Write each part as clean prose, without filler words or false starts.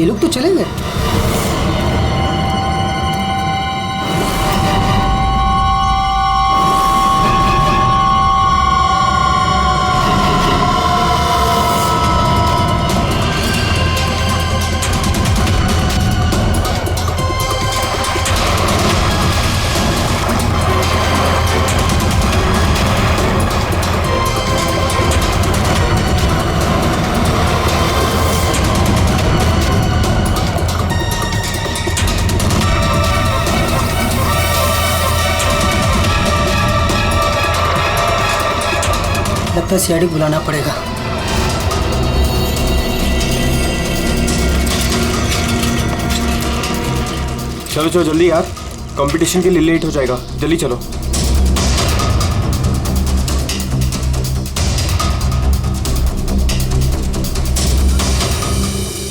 ये लोग तो चले गए। लगता है सीआईडी बुलाना पड़ेगा। चलो चलो जल्दी यार, कंपटीशन के लिए लेट हो जाएगा, जल्दी चलो।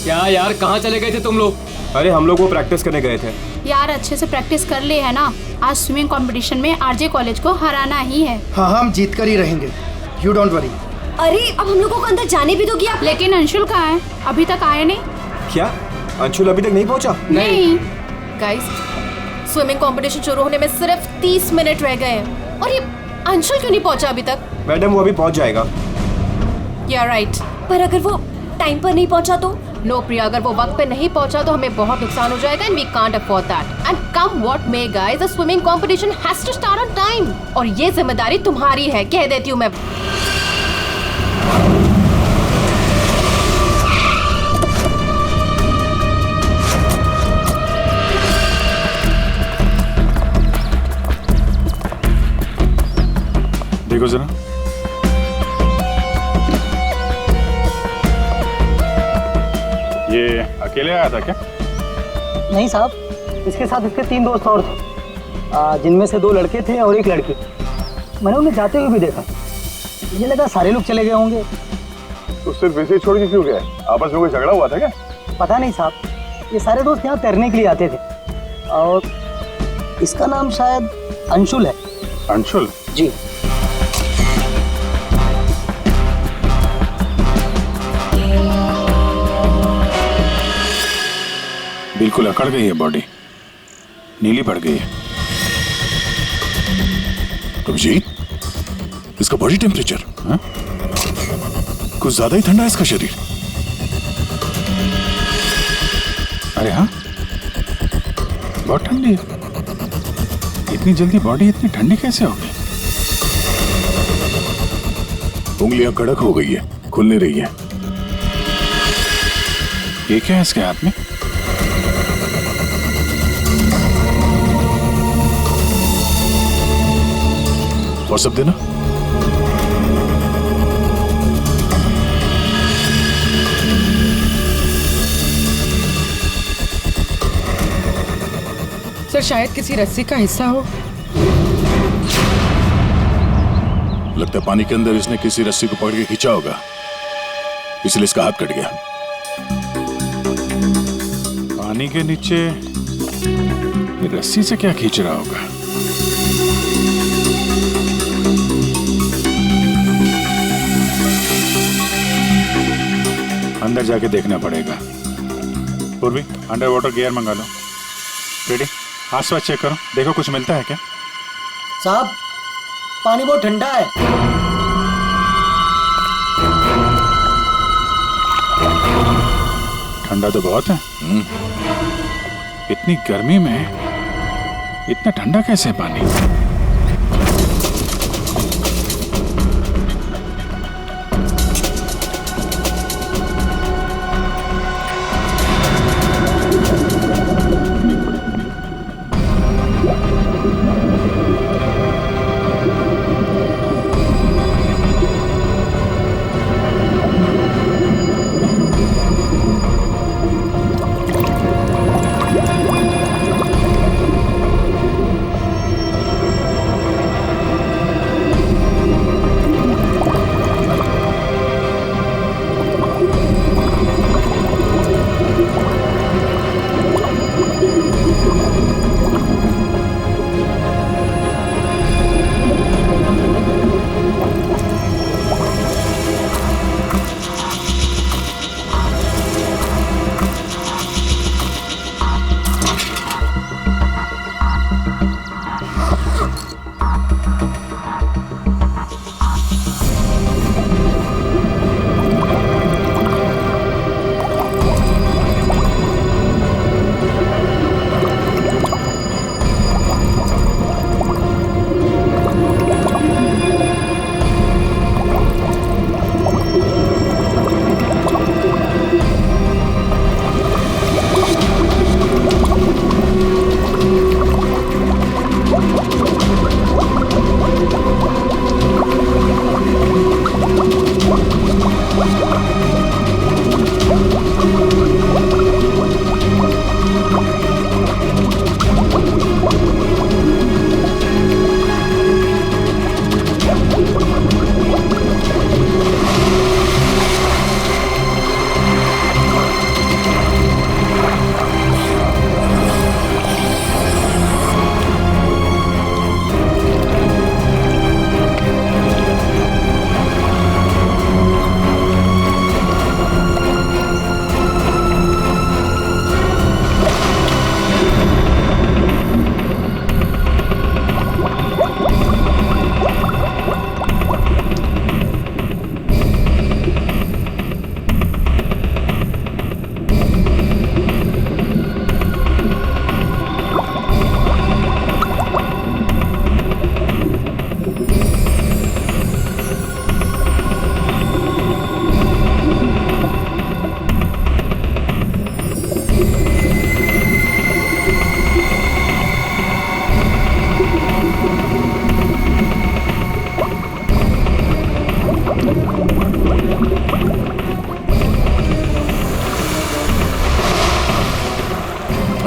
क्या यार, कहाँ चले गए थे तुम लोग? अरे हम लोग वो प्रैक्टिस करने गए थे यार। अच्छे से प्रैक्टिस कर लिए है ना, आज स्विमिंग कंपटीशन में आरजे कॉलेज को हराना ही है। हाँ हम जीत कर ही रहेंगे, यू डोंट वरी। अरे अब हम लोगों को अंदर जाने भी दोगी आप? लेकिन अंशुल कहाँ है? अभी तक आए नहीं। क्या अंशुल अभी तक नहीं पहुंचा? नहीं। गाइस, स्विमिंग कंपटीशन शुरू होने में सिर्फ 30 मिनट रह गए हैं और ये अंशुल क्यों नहीं पहुंचा अभी तक? मैडम वो अभी पहुंच जाएगा। या राइट, पर अगर वो टाइम पर नहीं पहुंचा तो? नो प्रिया, अगर वो वक्त पे नहीं पहुंचा तो हमें बहुत नुकसान हो जाएगा and we can't afford that. And come what may guys, the swimming competition has to start on time और ये जिम्मेदारी तुम्हारी है, कह देती हूँ मैं। देखो जरा, ये अकेले आया था क्या? नहीं साहब, इसके साथ इसके 3 दोस्त और थे, जिनमें से 2 लड़के थे और 1 लड़की। मैंने उन्हें जाते हुए भी देखा, मुझे लगा सारे लोग चले गए होंगे। तो सिर्फ वैसे ही छोड़ के क्यों गया? आपस में कोई झगड़ा हुआ था क्या? पता नहीं साहब, ये सारे दोस्त यहाँ तैरने के लिए आते थे और इसका नाम शायद अंशुल है। अंशुल? जी। बिल्कुल अकड़ गई है बॉडी, नीली पड़ गई है। अभिजीत, इसका बॉडी टेम्परेचर कुछ ज्यादा ही ठंडा है इसका शरीर। अरे हाँ, बहुत ठंडी है। इतनी जल्दी बॉडी इतनी ठंडी कैसे हो गई? उंगलियां कड़क हो गई है, खुल नहीं रही है। ये क्या है इसके हाथ में? व्हाट्सएप देना। सर शायद किसी रस्सी का हिस्सा हो। लगता है पानी के अंदर इसने किसी रस्सी को पकड़ के खींचा होगा, इसलिए इसका हाथ कट गया। पानी के नीचे ये रस्सी से क्या खींच रहा होगा? अंदर जाके देखना पड़ेगा। पूर्वी, अंडर वाटर गियर मंगा लो। रेडी? आसपास चेक करो, देखो कुछ मिलता है क्या? साहब पानी बहुत ठंडा है। ठंडा तो बहुत है। इतनी गर्मी में इतना ठंडा कैसे है पानी?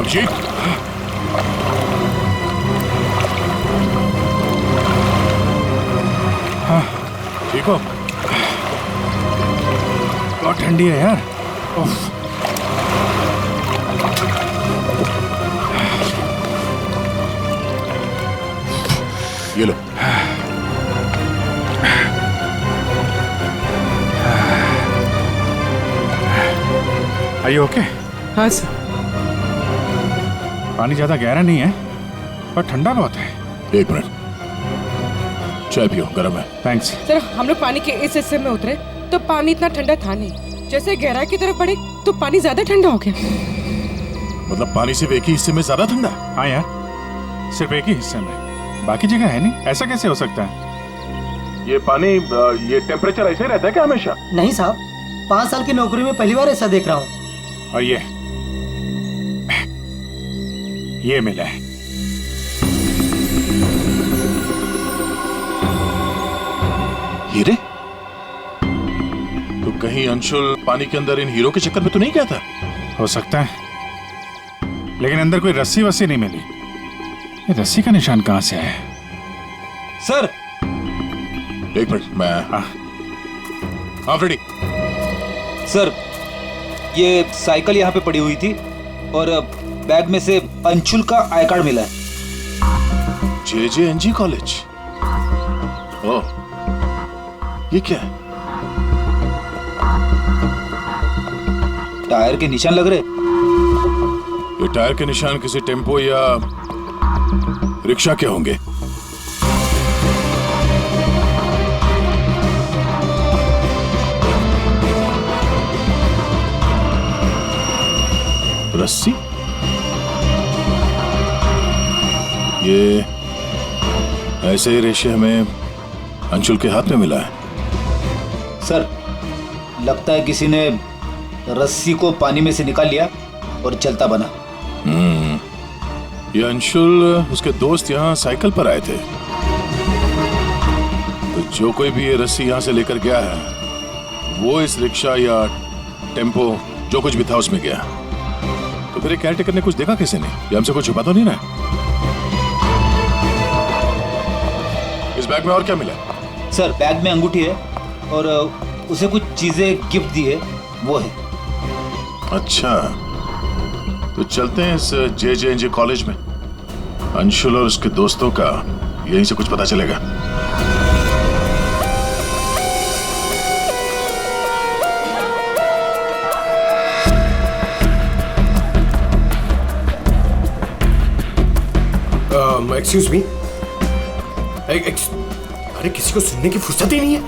अभिषेक, हाँ, ठीक हो? बहुत ठंडी है यार। उफ। ये लो। Are you okay? हाँ सर। पानी ज्यादा गहरा नहीं है और ठंडा बहुत है। एक मिनट, चाय पियो, गर्म है। थैंक्स। सर हम लोग पानी के इस हिस्से में उतरे तो पानी इतना ठंडा था नहीं, जैसे गहराई की तरफ बढ़े तो पानी ज्यादा ठंडा हो गया। मतलब पानी सिर्फ एक ही हिस्से में ज्यादा ठंडा? हाँ यार, सिर्फ एक ही हिस्से में, बाकी जगह है नहीं। ऐसा कैसे हो सकता है? ये पानी, ये टेम्परेचर ऐसे ही रहता है क्या हमेशा? नहीं साहब, 5 साल की नौकरी में पहली बार ऐसा देख रहा हूँ। और ये मिला है। हीरे? तो कहीं अंशुल पानी के अंदर इन हीरो के चक्कर में तो नहीं गया था? हो सकता है, लेकिन अंदर कोई रस्सी वस्सी नहीं मिली। ये रस्सी का निशान कहां से आया? सर, एक मिनट, मैं हाँ रेडी। सर, ये साइकिल यहाँ पे पड़ी हुई थी और बैग में से अंशुल का आई कार्ड मिला है। JJNG college? ओह, ये क्या है? टायर के निशान लग रहे। ये टायर के निशान किसी टेम्पो या रिक्शा के होंगे। रस्सी? ये ऐसे ही रेशे हमें अंशुल के हाथ में मिला है। सर, लगता है किसी ने रस्सी को पानी में से निकाल लिया और चलता बना। ये अंशुल, उसके दोस्त यहाँ साइकिल पर आए थे, तो जो कोई भी ये रस्सी यहाँ से लेकर गया है वो इस रिक्शा या टेम्पो जो कुछ भी था उसमें गया। तो फिर केयर टेकर ने कुछ देखा किसी ने? ये हमसे कुछ छुपा तो नहीं ना? इस बैग में और क्या मिला? सर, बैग में अंगूठी है और उसे कुछ चीजें गिफ्ट दी है, वो है। अच्छा, तो चलते हैं इस JJNG कॉलेज में। अंशुल और उसके दोस्तों का यहीं से कुछ पता चलेगा। Excuse me. अरे किसी को सुनने की फुर्सत ही नहीं है।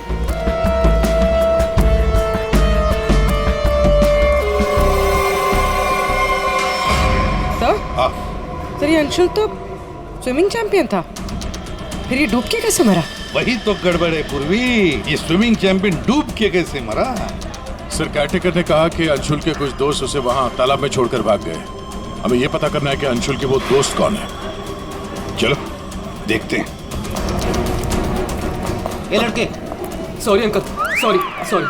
सर ये अंशुल तो स्विमिंग चैंपियन था, फिर ये डूब के कैसे मरा? वही तो गड़बड़ है पूर्वी, ये स्विमिंग चैंपियन डूब के कैसे मरा? सर, केयरटेकर ने कहा कि अंशुल के कुछ दोस्त उसे वहां तालाब में छोड़कर भाग गए। हमें यह पता करना है कि अंशुल के वो दोस्त कौन है। चलो देखते हैं। ये लड़के। Sorry uncle, sorry sorry.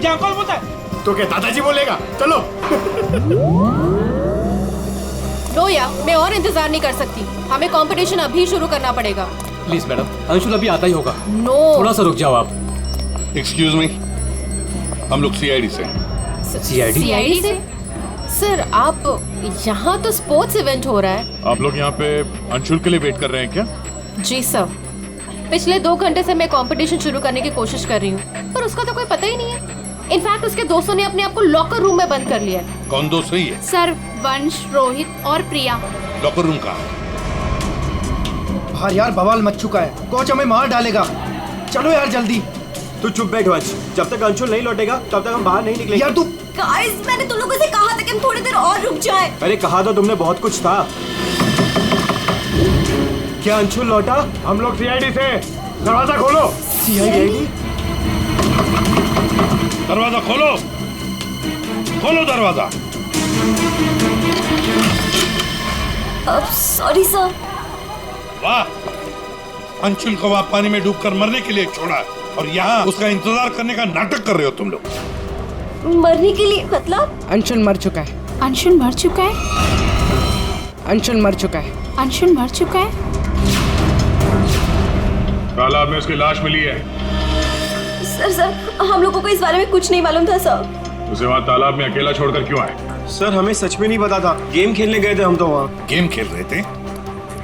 कौन बोलता है? तो क्या दादाजी बोलेगा? चलो। रोया, मैं और इंतजार नहीं कर सकती, हमें कंपटीशन अभी शुरू करना पड़ेगा। प्लीज मैडम, अंशुल अभी आता ही होगा। नो, थोड़ा सा रुक जाओ आप। एक्सक्यूज मी, हम लोग CID से। CID से? सर, आप यहाँ तो स्पोर्ट्स इवेंट हो रहा है। आप लोग यहाँ पे अंशुल के लिए वेट कर रहे हैं क्या? जी सर, पिछले 2 घंटे से मैं कंपटीशन शुरू करने की कोशिश कर रही हूँ, पर उसका तो कोई पता ही नहीं है। इनफैक्ट उसके दोस्तों ने अपने आप को लॉकर रूम में बंद कर लिया है। कौन दोस्त सही है? सर, वंश, रोहित और प्रिया। लॉकर रूम कहाँ है? बाहर यार बवाल मच चुका है, कोच हमें मार डालेगा। चलो यार जल्दी। तू चुप बैठ वंश, जब तक अंशुल नहीं लौटेगा तब तक हम बाहर नहीं निकलेंगे। यार तू। गाइस, मैंने तुम लोगों से कहा था कि हम थोड़ी देर और रुक जाएं। अरे कहा तो तुमने बहुत कुछ था। क्या अंशुल लौटा? हम लोग CID से। दरवाजा खोलो। CID? दरवाजा खोलो, खोलो दरवाजा। Sorry sir. वाह, अंशुल को वहां पानी में डूबकर मरने के लिए छोड़ा और यहाँ उसका इंतजार करने का नाटक कर रहे हो तुम लोग। मरने के लिए मतलब? अंशुल मर चुका है। अंशुल मर चुका है? अंशुल मर चुका है। अंशुल मर चुका है? तालाब में उसकी लाश मिली है। सर हम लोगों को इस बारे में कुछ नहीं मालूम था सर। उसे वहाँ तालाब में अकेला छोड़कर क्यों आए? सर हमें सच में नहीं पता था, गेम खेलने गए थे हम तो वहाँ। गेम खेल रहे थे?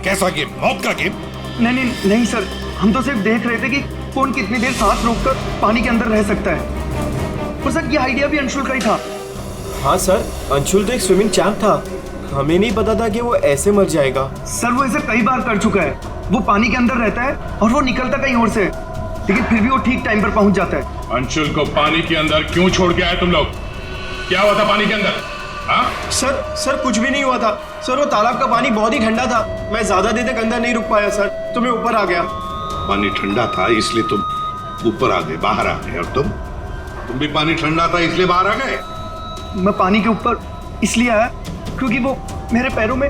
कैसा गेम? मौत का गेम? नहीं सर, हम तो सिर्फ देख रहे थे कि कौन कितनी देर सांस रोककर पानी के अंदर रह सकता है। और सर ये आइडिया भी अंशुल का ही था। हाँ सर, अंशुल तो एक स्विमिंग चैंप था, हमें नहीं पता था कि वो ऐसे मर जाएगा। सर वो ऐसे कई बार कर चुका है। वो पानी के अंदर रहता है और वो निकलता कहीं और से, लेकिन फिर भी वो ठीक टाइम पर पहुंच जाता है। अंशुल को पानी के अंदर क्यों छोड़ के आए तुम लोग? क्या हुआ था पानी के अंदर? हाँ? सर कुछ भी नहीं हुआ था सर, वो तालाब का पानी बहुत ही ठंडा था, मैं ज्यादा देर तक अंदर नहीं रुक पाया सर, तो मैं ऊपर आ गया। पानी ठंडा था इसलिए तुम ऊपर आ गए, बाहर आ गए। और तुम भी पानी ठंडा था इसलिए बाहर आ गए? मैं पानी के ऊपर इसलिए आया क्योंकि वो मेरे पैरों में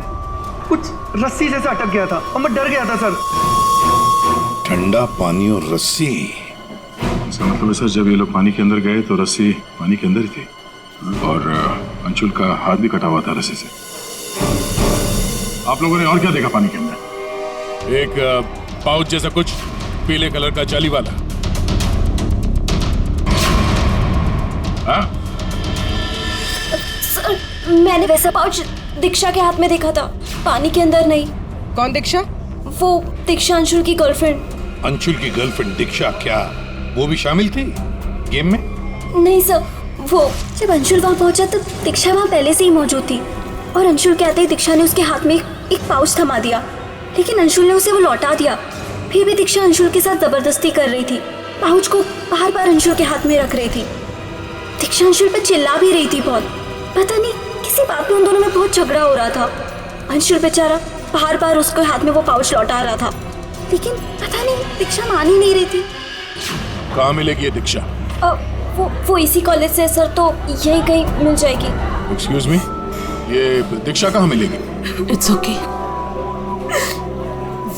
कुछ रस्सी जैसा अटक गया था और मैं डर गया था सर। ठंडा पानी और रस्सी? इसका मतलब है सर, जब ये लोग पानी के अंदर गए तो रस्सी पानी के अंदर ही थी और अंशुल का हाथ भी कटा हुआ था रस्सी से। आप लोगों ने और क्या देखा पानी के अंदर? एक पाउच जैसा कुछ पीले कलर का जाली वाला। हाँ? सर मैंने वैसा पाउच दीक्षा के हाथ में देखा था, पानी के अंदर नहीं। कौन दीक्षा? वो दीक्षा अंशुल की गर्लफ्रेंड। अंशुल की गर्लफ्रेंड दीक्षा, क्या वो भी शामिल थी गेम में? नहीं सर, वो जब अंशुल वहाँ पहुंचा तब दीक्षा वहाँ पहले से ही मौजूद थी और अंशुल के आते ही दीक्षा ने उसके हाथ में एक पाउच थमा दिया, लेकिन अंशुल ने उसे वो लौटा दिया। फिर भी दीक्षा अंशुल के साथ जबरदस्ती कर रही थी, पाउच को बार बार अंशुल के हाथ में रख रही थी। दीक्षा अंशुल पर चिल्ला भी रही थी बहुत, पता नहीं किसी बात में उन दोनों में बहुत झगड़ा हो रहा था। अंशुल बेचारा बार बार उसके हाथ में वो पाउच लौटा रहा था, लेकिन पता नहीं दीक्षा मान ही नहीं रही थी। कहाँ मिलेगी ये दीक्षा? वो इसी कॉलेज से सर, तो यही कहीं मिल जाएगी। एक्सक्यूज मी, ये दीक्षा कहाँ मिलेगी? इट्स ओके,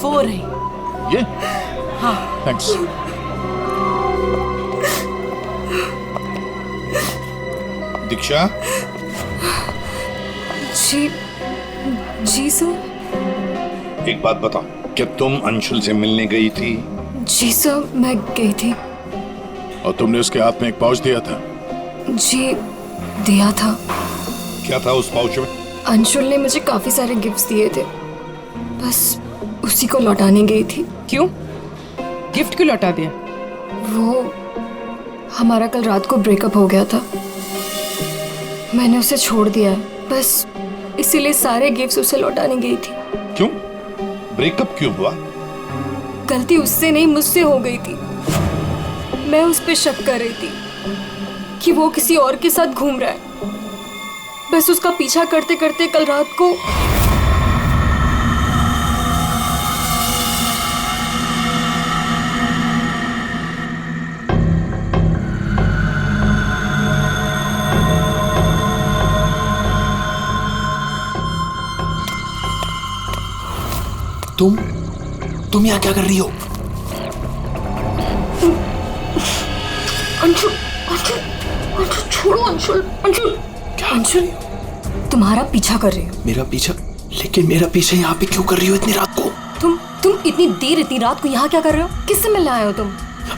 वो रही। ये? हाँ थैंक्स। दीक्षा? जी सर। एक बात बताओ, क्या तुम अंशुल से मिलने गई थी? जी सर, मैं गई थी। और तुमने उसके हाथ में एक पाउच दिया था? जी दिया था। क्या था उस पाउच में? अंशुल ने मुझे काफी सारे गिफ्ट्स दिए थे, बस उसी को लौटाने गई थी। क्यों? गिफ्ट क्यों लौटा दिया? वो हमारा कल रात को ब्रेकअप हो गया था, मैंने उसे छोड़ दिया, बस इसीलिए सारे गिफ्ट्स उसे लौटाने गई थी। क्यों? ब्रेकअप क्यों हुआ? गलती उससे नहीं मुझसे हो गई थी। मैं उस पे शक कर रही थी कि वो किसी और के साथ घूम रहा है, बस उसका पीछा करते करते कल रात को तुम यहाँ क्या कर रही हो? अंशुल, अंशुल, अंशुल छोड़ो अंशुल, अंशुल। क्या? अंशुल तुम्हारा पीछा कर रही हो। मेरा पीछा? लेकिन मेरा पीछा यहाँ पे क्यों कर रही हो इतनी रात को? तुम इतनी देर इतनी रात को यहाँ क्या कर रहे हो? किससे मिलने आए हो तुम?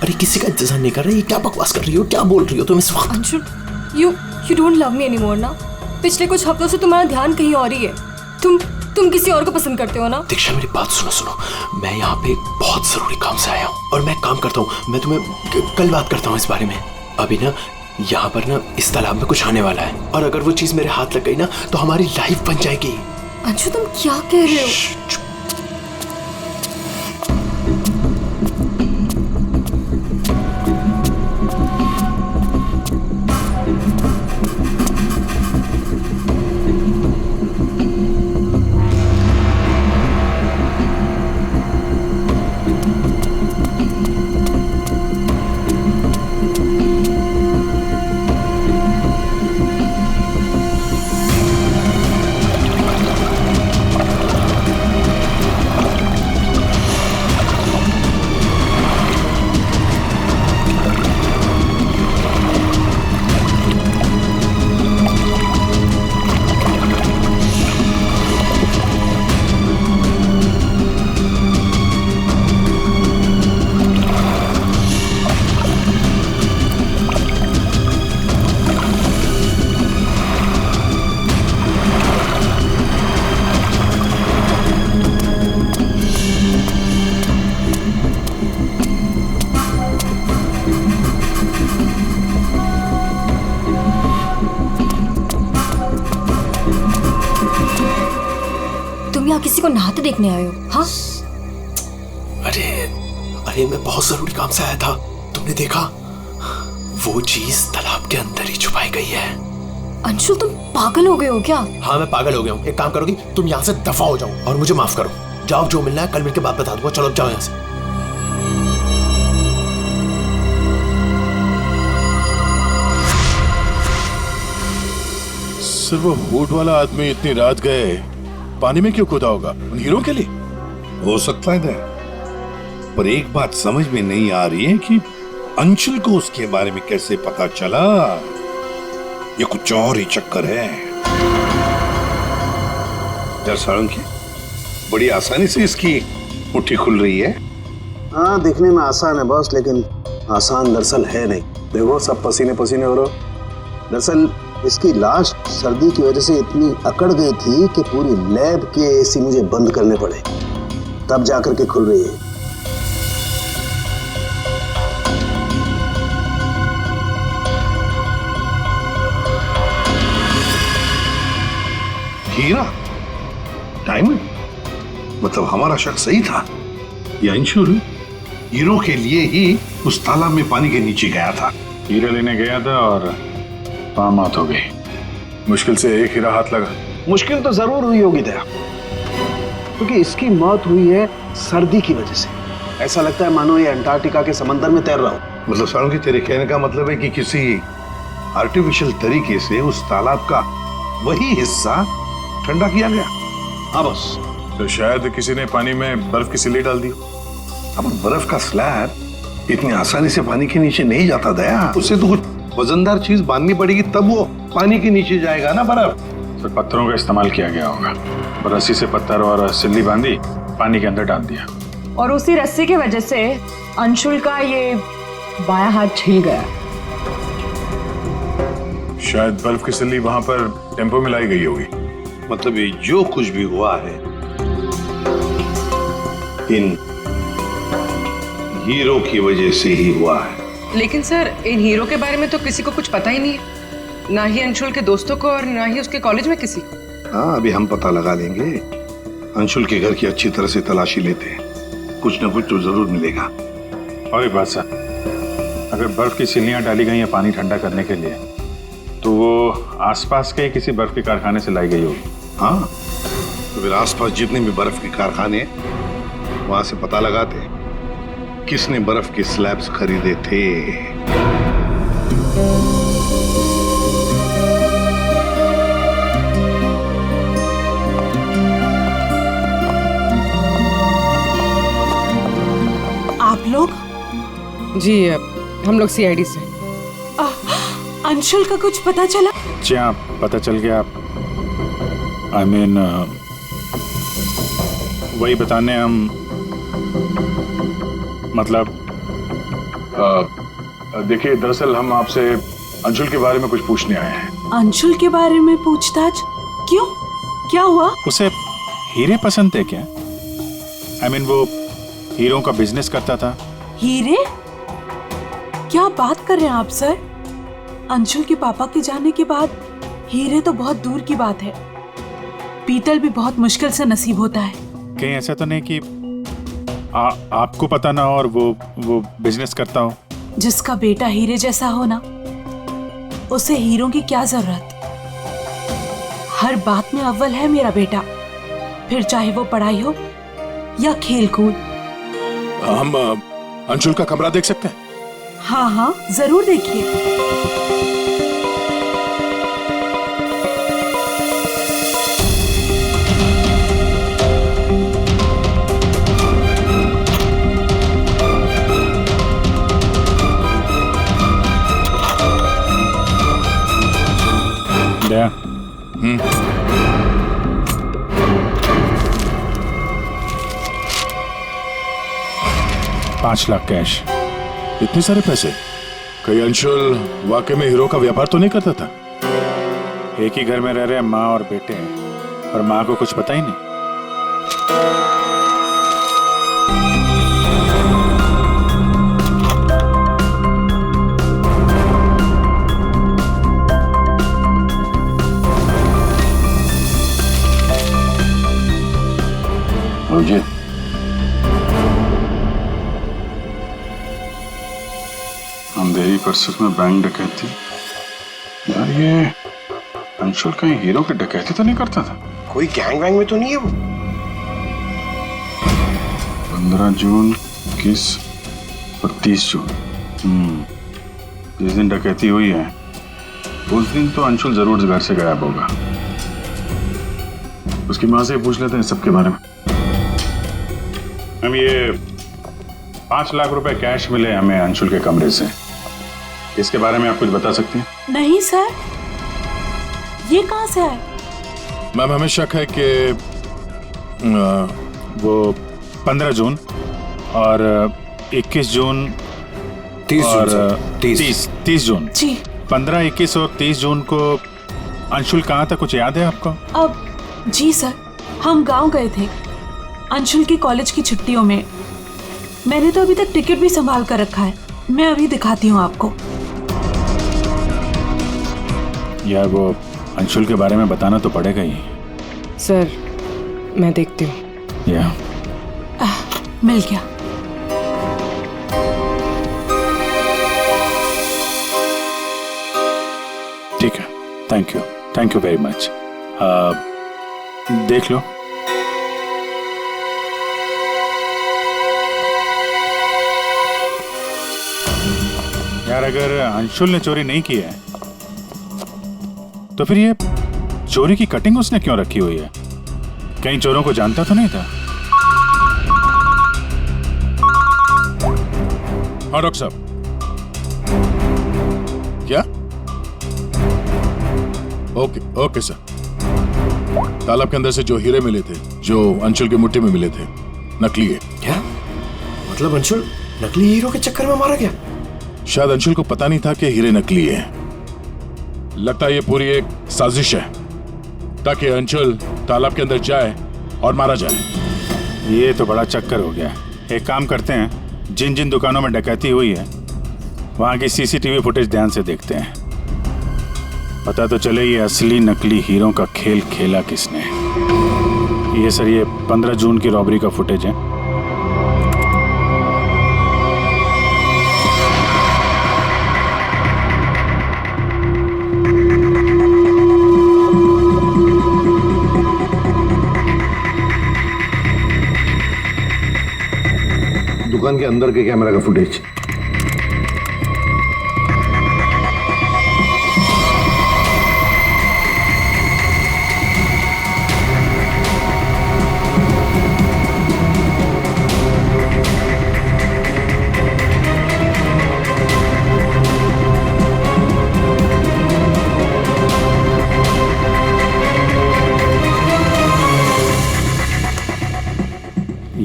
अरे किसी का इंतजार नहीं कर रही, क्या बकवास कर रही हो, क्या बोल रही हो तुम इस वक्त? Anshul, you don't love me anymore ना? पिछले कुछ हफ्तों से तुम्हारा ध्यान कहीं और ही है। तुम किसी और को पसंद करते हो ना? दीक्षा मेरी बात सुनो, मैं यहाँ पे बहुत जरूरी काम से आया हूँ और मैं काम करता हूँ, मैं तुम्हें कल बात करता हूँ इस बारे में। अभी ना यहाँ पर ना इस तालाब में कुछ आने वाला है और अगर वो चीज मेरे हाथ लग गई ना तो हमारी लाइफ बन जाएगी। अंशु तुम क्या कह रहे हो? तुम यहाँ किसी को नहाते देखने आए हो? हाँ, अरे मैं बहुत जरूरी काम से आया था। तुमने देखा? वो चीज तालाब के अंदर ही छुपाई गई है। अंशुल तुम पागल हो गए हो क्या? हाँ मैं पागल हो गया हूँ। एक काम करोगी, तुम यहाँ से दफा हो जाओ और मुझे माफ करो। जाओ, जो मिलना है कल मिलके बात बता दूंगा। चलो अब जाओ यहाँ से। सर वो हुड वाला आदमी इतनी रात गए पानी में क्यों कूदा होगा? उन हीरो के लिए हो सकता है, पर एक बात समझ में नहीं आ रही है कि अंशुल को उसके बारे में कैसे पता चला। ये कुछ और ही चक्कर है। साळुंखे, बड़ी आसानी से इसकी मुट्ठी खुल रही है। हाँ, दिखने में आसान है बॉस, लेकिन आसान दरअसल है नहीं। देखो सब पसीने पसीने हो रहे। दरअसल इसकी लाश सर्दी की वजह से इतनी अकड़ गई थी कि पूरी लैब के एसी मुझे बंद करने पड़े, तब जाकर के खुल रही है। हीरा, डायमंड, मतलब हमारा शक सही था। ये अंशुल हीरो के लिए ही उस तालाब में पानी के नीचे गया था। हीरा लेने गया था और पाम मौत हो गई। मुश्किल से एक हीरा हाथ लगा। मुश्किल तो जरूर हुई होगी दया, क्योंकि इसकी मौत हुई है सर्दी की वजह से। ऐसा लगता है मानो ये अंटार्कटिका के समंदर में तैर रहा हो। मतलब साळुंखे, तेरे कहने का मतलब है कि किसी आर्टिफिशियल तरीके से उस तालाब का वही हिस्सा ठंडा किया गया। हाँ बस। तो शायद किसी ने पानी में बर्फ की सिल्ली डाल दी। अब बर्फ का स्लैब इतनी आसानी से पानी के नीचे नहीं जाता दया। उससे तो कुछ वजनदार चीज बांधनी पड़ेगी, तब वो पानी के नीचे जाएगा ना बर्फ। तो पत्थरों का इस्तेमाल किया गया होगा। रस्सी से पत्थर और सिल्ली बांधी, पानी के अंदर डाल दिया। और उसी रस्सी की वजह से अंशुल का ये बायां हाथ छिल गया। शायद बर्फ की सिल्ली वहां पर टेम्पो में लाई गई होगी। मतलब ये जो कुछ भी हुआ है इन हीरो की वजह से ही हुआ है। लेकिन सर, इन हीरो के बारे में तो किसी को कुछ पता ही नहीं है, ना ही अंशुल के दोस्तों को और ना ही उसके कॉलेज में किसी को। हाँ, अभी हम पता लगा लेंगे। अंशुल के घर की अच्छी तरह से तलाशी लेते हैं, कुछ ना कुछ तो जरूर मिलेगा। और एक बात सर, अगर बर्फ की सिल्लियां डाली गई हैं पानी ठंडा करने के लिए, तो वो आसपास के किसी बर्फ के कारखाने से लाई गई होगी। हाँ, तो फिर आसपास जितने भी बर्फ के कारखाने, वहां से पता लगाते किसने बर्फ के स्लैब्स खरीदे थे। आप लोग? जी, हम लोग सीआईडी से। अंशुल का कुछ पता चला? जी हाँ, पता चल गया। I mean, वही बताने हम, मतलब देखिए, दरअसल हम आपसे अंशुल के बारे में कुछ पूछने आए हैं। अंशुल के बारे में पूछताछ? क्यों, क्या हुआ? उसे हीरे पसंद थे क्या? I mean, वो हीरों का बिजनेस करता था। हीरे? क्या बात कर रहे हैं आप सर? अंशुल के पापा के जाने के बाद हीरे तो बहुत दूर की बात है। पीतल भी बहुत मुश्किल से नसीब होता है। कहीं ऐसा तो नहीं कि आपको पता ना हो और वो बिजनेस करता हो? जिसका बेटा हीरे जैसा हो ना, उसे हीरों की क्या जरूरत। हर बात में अव्वल है मेरा बेटा, फिर चाहे वो पढ़ाई हो या खेल कूद। हम अंशुल का कमरा देख सकते हैं? हाँ हाँ, जरूर देखिए। दया, 5 लाख कैश। इतने सारे पैसे? कहीं अंशुल वाकई में हीरो का व्यापार तो नहीं करता था? एक ही घर में रह रहे हैं माँ और बेटे हैं, और माँ को कुछ पता ही नहीं। समझिए। अंधेरी परिसर में बैंक डकैती। यार ये अंशुल कहीं हीरो की डकैती तो नहीं करता था? कोई गैंग वैंग में तो नहीं है वो? 15 जून, 21 और 30 जून। जिस दिन डकैती हुई है उस दिन तो अंशुल जरूर घर से गायब होगा। उसकी माँ से पूछ लेते हैं सबके बारे में। हम ये 5 लाख रुपए कैश मिले हमें अंशुल के कमरे से, इसके बारे में आप कुछ बता सकती हैं? नहीं सर, ये कहाँ से आए? मैम हमें शक है कि वो 15 जून और 21 जून 30 जून जी। 15, 21 और 30 जून को अंशुल कहाँ था, कुछ याद है आपको? अब जी सर, हम गांव गए थे अंशुल की कॉलेज की छुट्टियों में। मैंने तो अभी तक टिकट भी संभाल कर रखा है, मैं अभी दिखाती हूँ आपको। यार वो अंशुल के बारे में बताना तो पड़ेगा ही। सर मैं देखती हूँ। या मिल गया। ठीक है, थैंक यू वेरी मच। देख लो। यार अगर अंशुल ने चोरी नहीं की है तो फिर ये चोरी की कटिंग उसने क्यों रखी हुई है? कहीं चोरों को जानता तो नहीं था? हाँ डॉक्टर साहब। क्या? Okay sir. तालाब के अंदर से जो हीरे मिले थे, जो अंशुल की मुट्ठी में मिले थे, नकली है। क्या मतलब? अंशुल नकली हीरो के चक्कर में मारा गया? शायद अंशुल को पता नहीं था कि हीरे नकली है। लगता है ये पूरी एक साजिश है ताकि अंशुल तालाब के अंदर जाए और मारा जाए। ये तो बड़ा चक्कर हो गया। एक काम करते हैं, जिन जिन दुकानों में डकैती हुई है वहां की सीसीटीवी फुटेज ध्यान से देखते हैं, पता तो चले ये असली नकली हीरो का खेल खेला किसने। ये सर, ये 15 जून की रॉबरी का फुटेज है। दुकान के अंदर के कैमरा का फुटेज।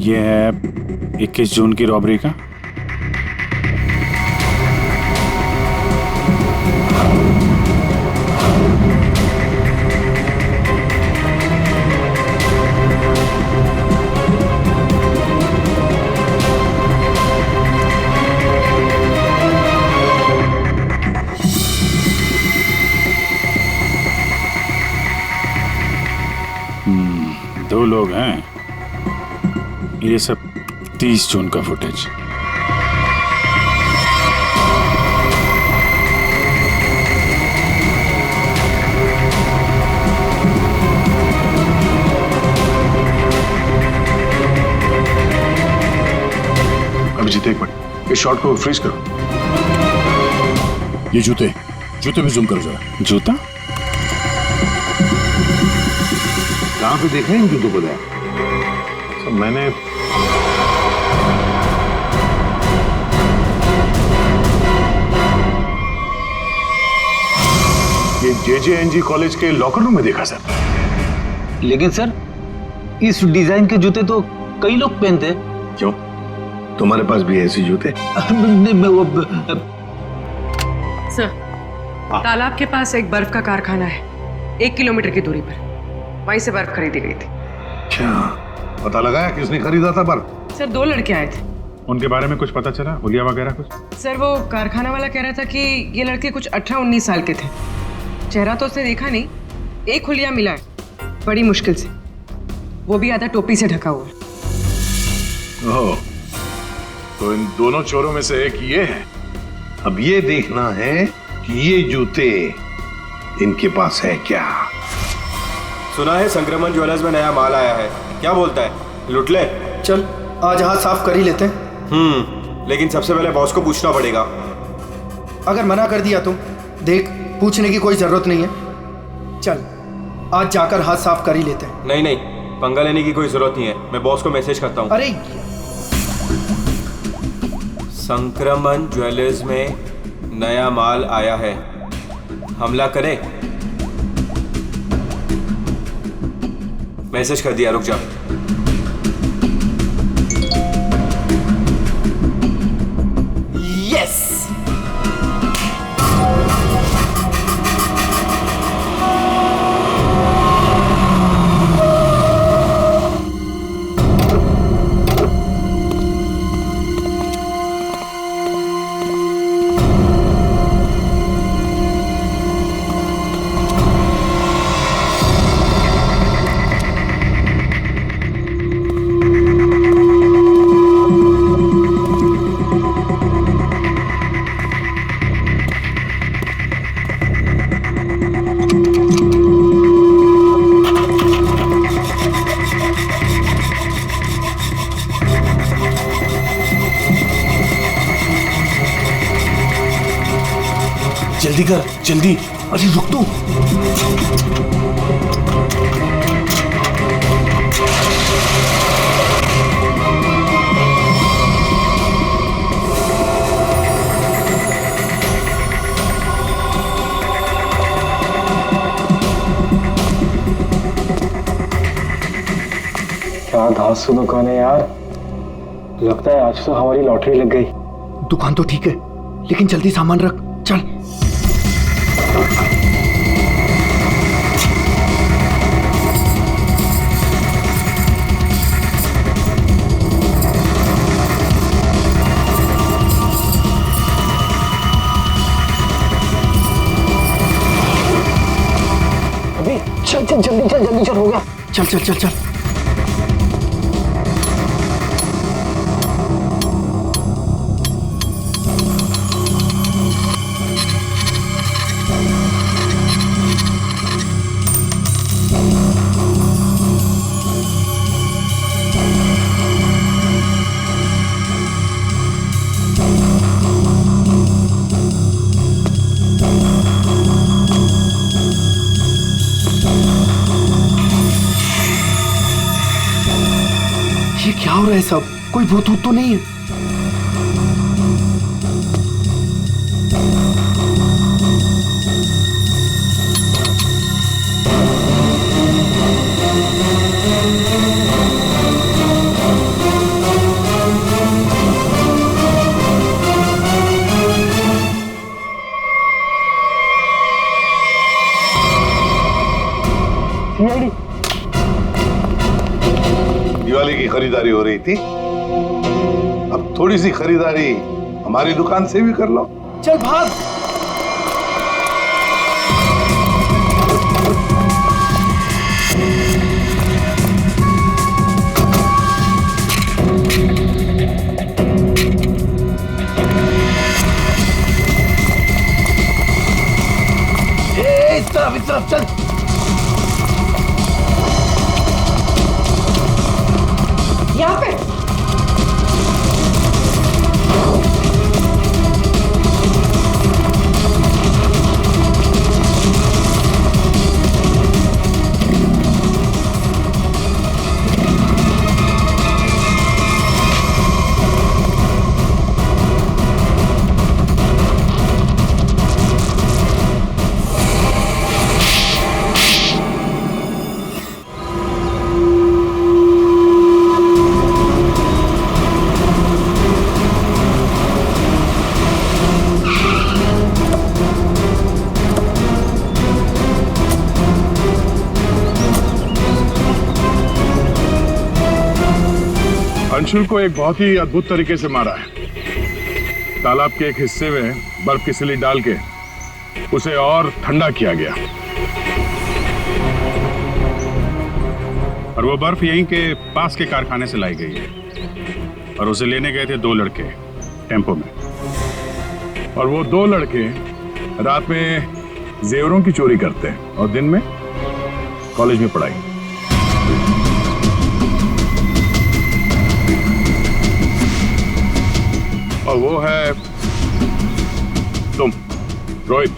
ये है 21 जून की रॉबरी का। दो लोग हैं। ये सब 30 जून का फुटेज। अभिजीत एक मिनट, इस शॉट को फ्रीज करो। ये जूते भी जूम करो जरा। जूता कहाँ पे देखा है इन जूतों को? तो मैंने ये JJNG कॉलेज के लॉकर रूम में देखा सर। लेकिन सर इस डिजाइन के जूते तो कई लोग पहनते हैं। क्यों, तुम्हारे पास भी ऐसे जूते? सर तालाब के पास एक बर्फ का कारखाना है, 1 किलोमीटर की दूरी पर। वहीं से बर्फ खरीदी गई थी। क्या पता लगाया किसने खरीदा था बर्फ? सर 2 लड़के आए थे। उनके बारे में कुछ पता चला? हुलिया वगैरह कुछ? सर वो कारखाना वाला कह रहा था कि ये लड़के कुछ 18-19 साल के थे। चेहरा तो उसने देखा नहीं, एक हुलिया मिला है बड़ी मुश्किल से, वो भी आधा टोपी से ढका हुआ है। ओह, तो इन दोनों चोरों में से एक ये है। अब ये देखना है कि ये जूते इनके पास है क्या। सुना है संक्रमण ज्वेलर्स में नया माल आया है, क्या बोलता है, लुट ले? चल आज हाथ साफ कर ही लेते हैं। लेकिन सबसे पहले बॉस को पूछना पड़ेगा। अगर मना कर दिया तो देख, पूछने की कोई जरूरत नहीं है। चल आज जाकर हाथ साफ कर ही लेते हैं। नहीं नहीं, पंगा लेने की कोई जरूरत नहीं है, मैं बॉस को मैसेज करता हूँ। अरे संक्रमण ज्वेलर्स में नया माल आया है, हमला करे? मैसेज कर दिया, रुक जा। यस। जल्दी कर, जल्दी। अरे रुक तू। क्या धांसू दुकान है यार, लगता है आज तो हमारी लॉटरी लग गई। दुकान तो ठीक है, लेकिन जल्दी सामान रख, चल। अभी चल चल, जल्दी चल, जल्दी चल, हो गया। चल चल चल चल। ये क्या हो रहा है सब? कोई भूत तो नहीं है? दिवाली की खरीदारी हो रही थी, अब थोड़ी सी खरीदारी हमारी दुकान से भी कर लो। चल भाग। इस तरफ चल। यहाँ पे अंशुल को एक बहुत ही अद्भुत तरीके से मारा है। तालाब के एक हिस्से में बर्फ की सिली डाल के उसे और ठंडा किया गया, और वो बर्फ यहीं के पास के कारखाने से लाई गई है। और उसे लेने गए थे 2 लड़के टेम्पो में, और वो 2 लड़के रात में जेवरों की चोरी करते हैं और दिन में कॉलेज में पढ़ाई। और वो है तुम, रोहित।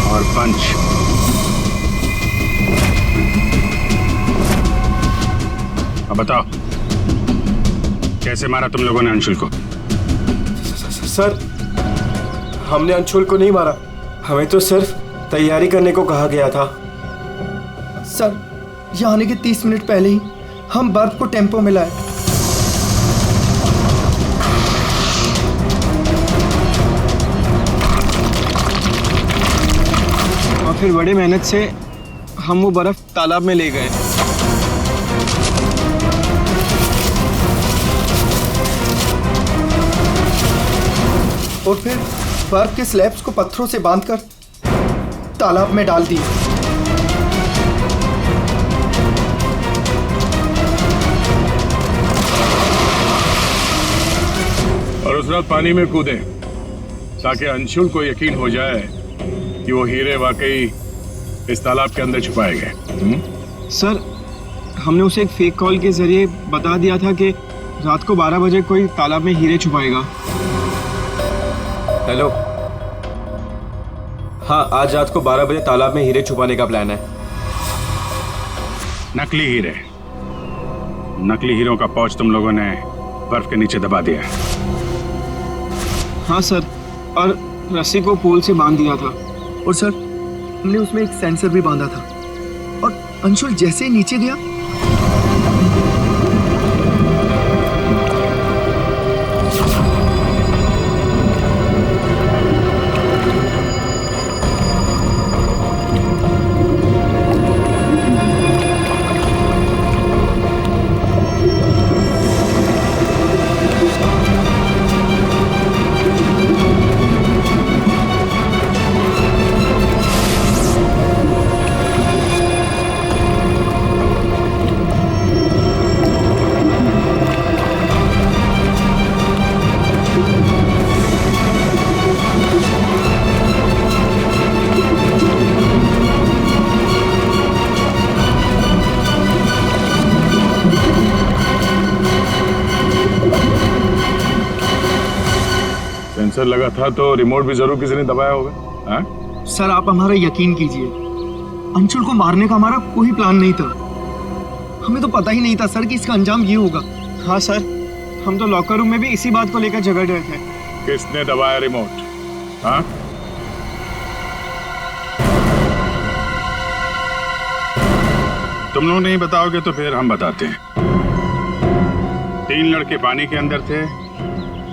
और पंच। अब बताओ, कैसे मारा तुम लोगों ने अंशुल को? सर, हमने अंशुल को नहीं मारा, हमें तो सिर्फ तैयारी करने को कहा गया था। सर, यहाँ आने के 30 मिनट पहले ही हम बर्फ को टेम्पो में लाए। और फिर बड़े मेहनत से हम वो बर्फ तालाब में ले गए। और फिर बर्फ के स्लैब्स को पत्थरों से बांधकर तालाब में डाल दिए। और उस रात पानी में कूदे ताकि अंशुल को यकीन हो जाए कि वो हीरे वाकई इस तालाब के अंदर छुपाए गए। सर, हमने उसे एक फेक कॉल के जरिए बता दिया था कि रात को 12 बजे कोई तालाब में हीरे छुपाएगा। हेलो, हाँ, आज रात को 12 बजे तालाब में हीरे छुपाने का प्लान है। नकली हीरे, नकली हीरों का पाउच तुम लोगों ने बर्फ के नीचे दबा दिया है। हाँ सर, और रस्सी को पोल से बांध दिया था। और सर, हमने उसमें एक सेंसर भी बांधा था, और अंशुल जैसे ही नीचे गया सेंसर लगा था तो रिमोट भी जरूर किसी ने दबाया होगा। हाँ? सर, आप हमारा यकीन कीजिए, अंशुल को मारने का हमारा कोई प्लान नहीं था। हमें तो पता ही नहीं था सर कि इसका अंजाम ये होगा। हाँ सर, हम तो लॉकर रूम में भी इसी बात को लेकर झगड़ रहे थे। किसने दबाया रिमोट? हाँ? तुम लोग नहीं बताओगे तो फिर हम बताते हैं। 3 लड़के पानी के अंदर थे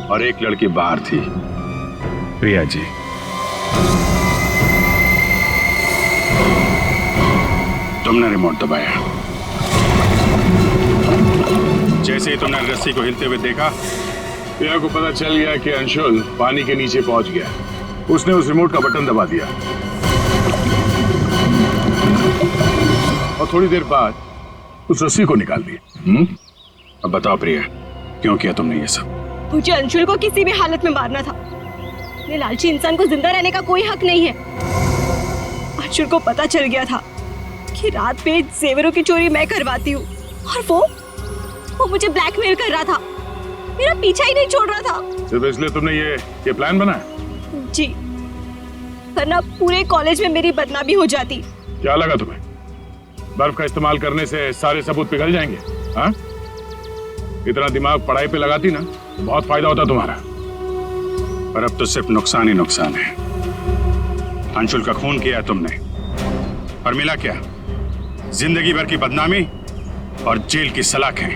और 1 लड़की बाहर थी, प्रिया जी। तुमने रिमोट दबाया। जैसे ही तुमने रस्सी को हिलते हुए देखा, प्रिया को पता चल गया कि अंशुल पानी के नीचे पहुंच गया। उसने उस रिमोट का बटन दबा दिया और थोड़ी देर बाद उस रस्सी को निकाल दिया। अब बताओ प्रिया, क्यों किया तुमने ये सब? मुझे अंशुल को किसी भी हालत में मारना था। ये लालची इंसान को जिंदा रहने का कोई हक नहीं है। अंशुल को पता चल गया था कि रात में जेवरों की चोरी मैं करवाती हूँ, और वो मुझे ब्लैकमेल कर रहा था, मेरा पीछा ही नहीं छोड़ रहा था। सिर्फ इसलिए तुमने ये प्लान बनाया? जी, वरना पूरे कॉलेज में मेरी बदनामी हो जाती। क्या लगा तुम्हें बर्फ का इस्तेमाल करने से सारे सबूत पिघल जाएंगे? हाँ? इतना दिमाग पढ़ाई पे लगाती ना, बहुत फायदा होता तुम्हारा। पर अब तो सिर्फ नुकसान ही नुकसान है। अंशुल का खून किया तुमने, और मिला क्या? जिंदगी भर की बदनामी और जेल की सलाखें।